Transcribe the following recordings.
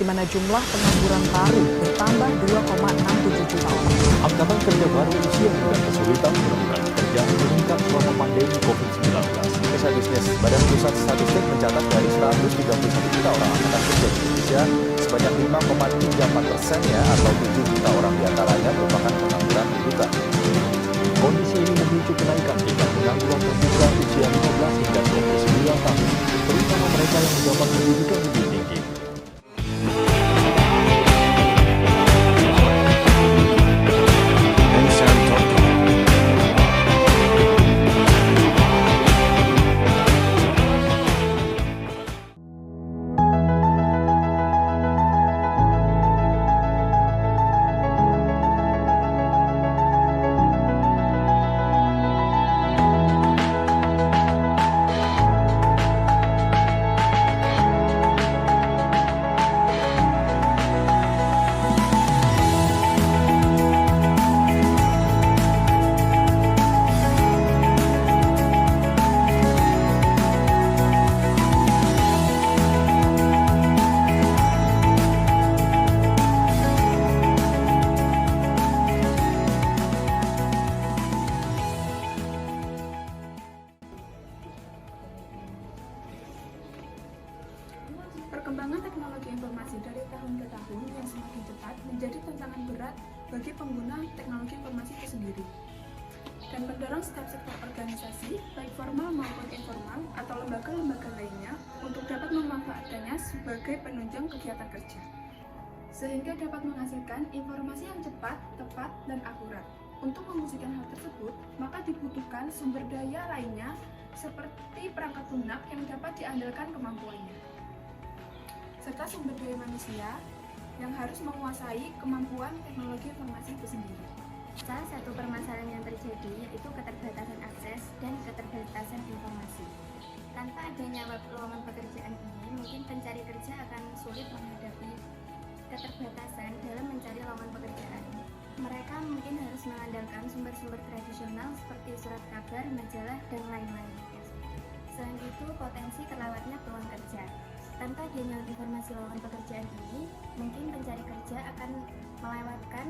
di mana jumlah pengangguran baru bertambah 2,67 juta orang. Angkatan kerja baru usia dan kesulitan menemukan pekerjaan meningkat selama pandemi COVID-19. Kisah Bisnis Badan Pusat Statistik mencatat dari 131 juta orang angkatan kerja di Indonesia, sebanyak 5,34%-nya atau 7 juta orang diantaranya merupakan pengangguran terbuka. Kondisi ini memicu kenaikan tingkat pengangguran terbuka usia 15 hingga 29 tahun, terutama mereka yang mendapat pendidikan lebih tinggi. Perkembangan teknologi informasi dari tahun ke tahun yang semakin cepat menjadi tantangan berat bagi pengguna teknologi informasi itu sendiri, dan mendorong setiap sektor organisasi, baik formal maupun informal atau lembaga-lembaga lainnya untuk dapat memanfaatkannya sebagai penunjang kegiatan kerja, sehingga dapat menghasilkan informasi yang cepat, tepat, dan akurat. Untuk mewujudkan hal tersebut, maka dibutuhkan sumber daya lainnya seperti perangkat lunak yang dapat diandalkan kemampuannya, serta sumber daya manusia yang harus menguasai kemampuan teknologi informasi itu sendiri. Salah satu permasalahan yang terjadi yaitu keterbatasan akses dan keterbatasan informasi. Tanpa adanya lowongan pekerjaan ini, mungkin pencari kerja akan sulit menghadapi keterbatasan dalam mencari lowongan pekerjaan. Mereka mungkin harus mengandalkan sumber-sumber tradisional seperti surat kabar, majalah, dan lain-lain. Selain itu, potensi terlewatnya peluang kerja. Tanpa adanya informasi lowongan pekerjaan ini, mungkin pencari kerja akan melewatkan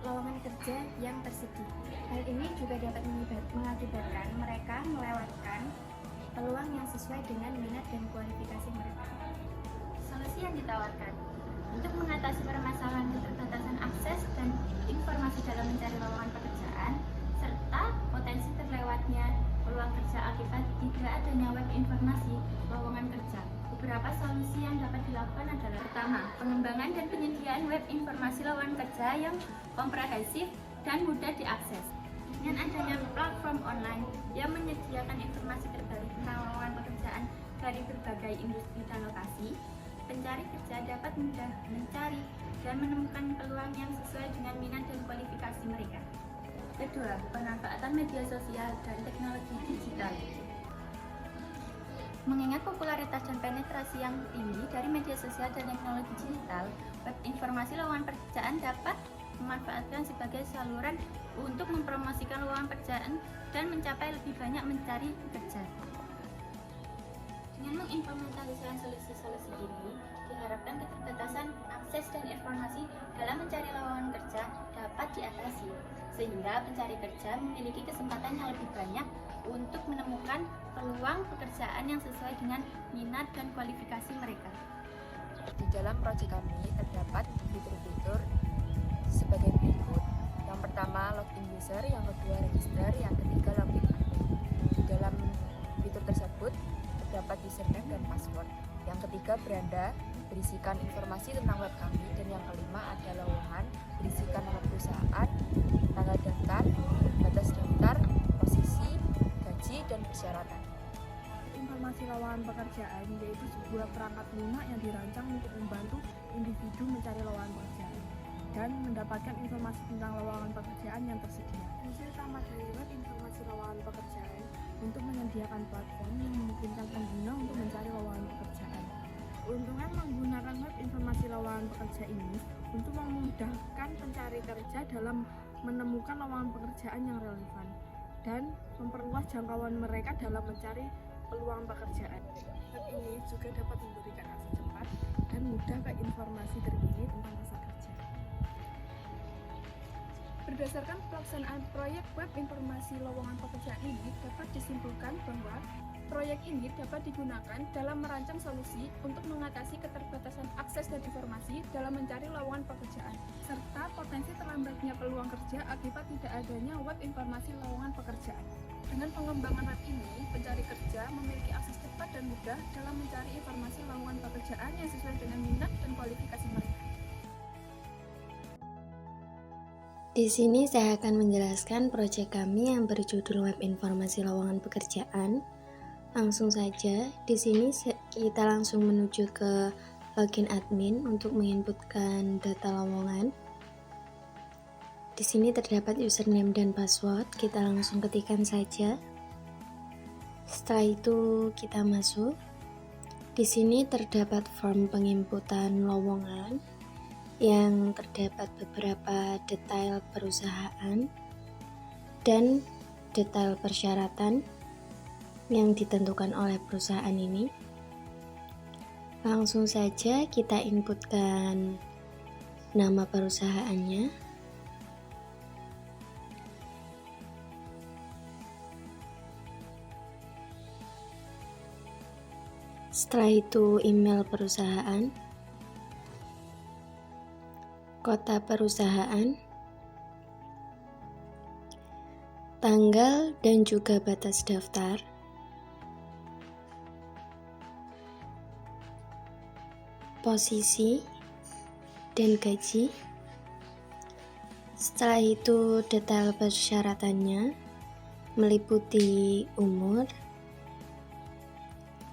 lowongan kerja yang tersedia. Hal ini juga dapat mengakibatkan mereka melewatkan peluang yang sesuai dengan minat dan kualifikasi mereka. Solusi yang ditawarkan untuk mengatasi permasalahan keterbatasan akses dan informasi dalam mencari lowongan pekerjaan, serta potensi terlewatnya peluang kerja akibat tidak adanya web informasi lowongan kerja. Beberapa solusi yang dapat dilakukan adalah: pertama, pengembangan dan penyediaan web informasi lowongan kerja yang komprehensif dan mudah diakses. Dengan adanya platform online yang menyediakan informasi terbaru tentang lowongan pekerjaan dari berbagai industri dan lokasi, pencari kerja dapat mudah mencari dan menemukan peluang yang sesuai dengan minat dan kualifikasi mereka. Kedua, pemanfaatan media sosial dan teknologi digital. Mengingat popularitas dan penetrasi yang tinggi dari media sosial dan teknologi digital, web informasi lowongan pekerjaan dapat memanfaatkan sebagai saluran untuk mempromosikan lowongan pekerjaan dan mencapai lebih banyak mencari kerja. Dengan mengimplementasikan solusi-solusi ini, diharapkan keterbatasan akses dan informasi dalam mencari lowongan kerja dapat diatasi, sehingga pencari kerja memiliki kesempatan yang lebih banyak untuk menemukan peluang pekerjaan yang sesuai dengan minat dan kualifikasi mereka. Di dalam proyek kami terdapat fitur-fitur sebagai berikut. Yang pertama, login user, yang kedua register, yang ketiga login admin. Di dalam fitur tersebut terdapat username dan password. Yang ketiga, beranda, berisikan informasi tentang web kami, dan yang kelima ada lowongan, berisikan nama perusahaan, tanggal daftar, batas daftar, posisi, gaji, dan persyaratan. Informasi lowongan pekerjaan yaitu sebuah perangkat lunak yang dirancang untuk membantu individu mencari lowongan pekerjaan dan mendapatkan informasi tentang lowongan pekerjaan yang tersedia. Fungsi utama dari web informasi lowongan pekerjaan untuk menyediakan platform yang memungkinkan pengguna untuk mencari lowongan pekerjaan. Keuntungan menggunakan web informasi lowongan pekerja ini untuk memudahkan pencari kerja dalam menemukan lowongan pekerjaan yang relevan dan memperluas jangkauan mereka dalam mencari peluang pekerjaan. Web ini juga dapat memberikan akses cepat dan mudah ke informasi terkini tentang pasar kerja. Berdasarkan pelaksanaan proyek web informasi lowongan pekerjaan ini, dapat disimpulkan bahwa proyek ini dapat digunakan dalam merancang solusi untuk mengatasi keterbatasan akses dan informasi dalam mencari lowongan pekerjaan, serta potensi terlambatnya peluang kerja akibat tidak adanya web informasi lowongan pekerjaan. Dengan pengembangan web ini, pencari kerja memiliki akses cepat dan mudah dalam mencari informasi lowongan pekerjaan yang sesuai dengan minat dan kualifikasi mereka. Di sini saya akan menjelaskan proyek kami yang berjudul Web Informasi Lowongan Pekerjaan. Langsung saja, di sini kita langsung menuju ke login admin untuk menginputkan data lowongan. Di sini terdapat username dan password, kita langsung ketikkan saja. Setelah itu kita masuk. Di sini terdapat form penginputan lowongan yang terdapat beberapa detail perusahaan dan detail persyaratan yang ditentukan oleh perusahaan ini. Langsung saja kita inputkan nama perusahaannya. Setelah itu email perusahaan, kota perusahaan, tanggal dan juga batas daftar, posisi dan gaji. Setelah itu detail persyaratannya meliputi umur,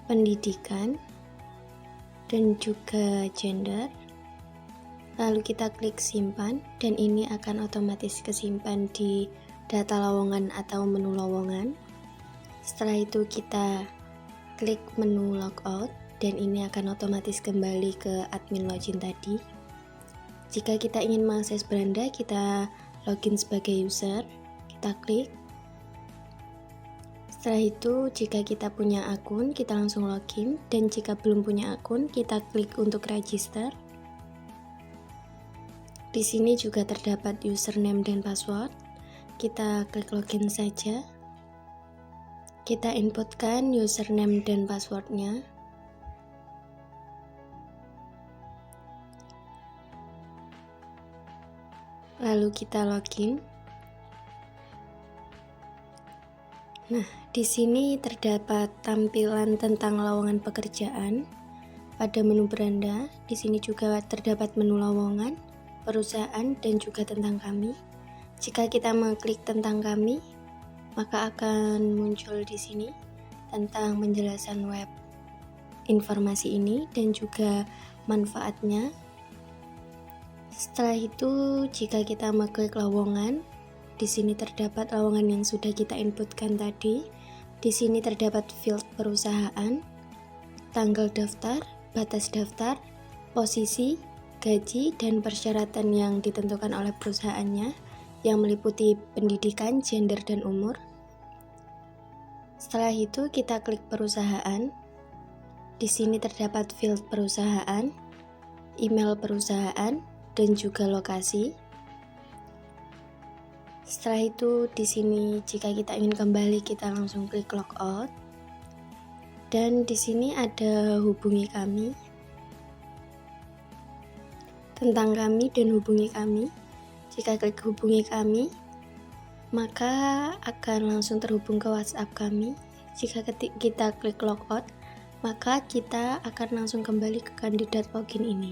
pendidikan, dan juga gender. Lalu kita klik simpan dan ini akan otomatis kesimpan di data lowongan atau menu lowongan. Setelah itu kita klik menu logout dan ini akan otomatis kembali ke admin login tadi. Jika kita ingin mengakses beranda, kita login sebagai user, kita klik. Setelah itu jika kita punya akun, kita langsung login, dan jika belum punya akun, kita klik untuk register. Di sini juga terdapat username dan password. Kita klik login saja. Kita inputkan username dan passwordnya. Lalu kita login. Nah, di sini terdapat tampilan tentang lowongan pekerjaan pada menu beranda. Di sini juga terdapat menu lowongan, perusahaan, dan juga tentang kami. Jika kita mengklik tentang kami, maka akan muncul di sini tentang penjelasan web informasi ini dan juga manfaatnya. Setelah itu, jika kita mengklik lowongan, di sini terdapat lowongan yang sudah kita inputkan tadi. Di sini terdapat field perusahaan, tanggal daftar, batas daftar, posisi, gaji, dan persyaratan yang ditentukan oleh perusahaannya yang meliputi pendidikan, gender, dan umur. Setelah itu kita klik perusahaan. Di sini terdapat field perusahaan, email perusahaan, dan juga lokasi. Setelah itu di sini jika kita ingin kembali kita langsung klik logout. Dan di sini ada hubungi kami, tentang kami dan hubungi kami. Jika klik hubungi kami, maka akan langsung terhubung ke WhatsApp kami. Jika kita klik logout, maka kita akan langsung kembali ke kandidat login ini.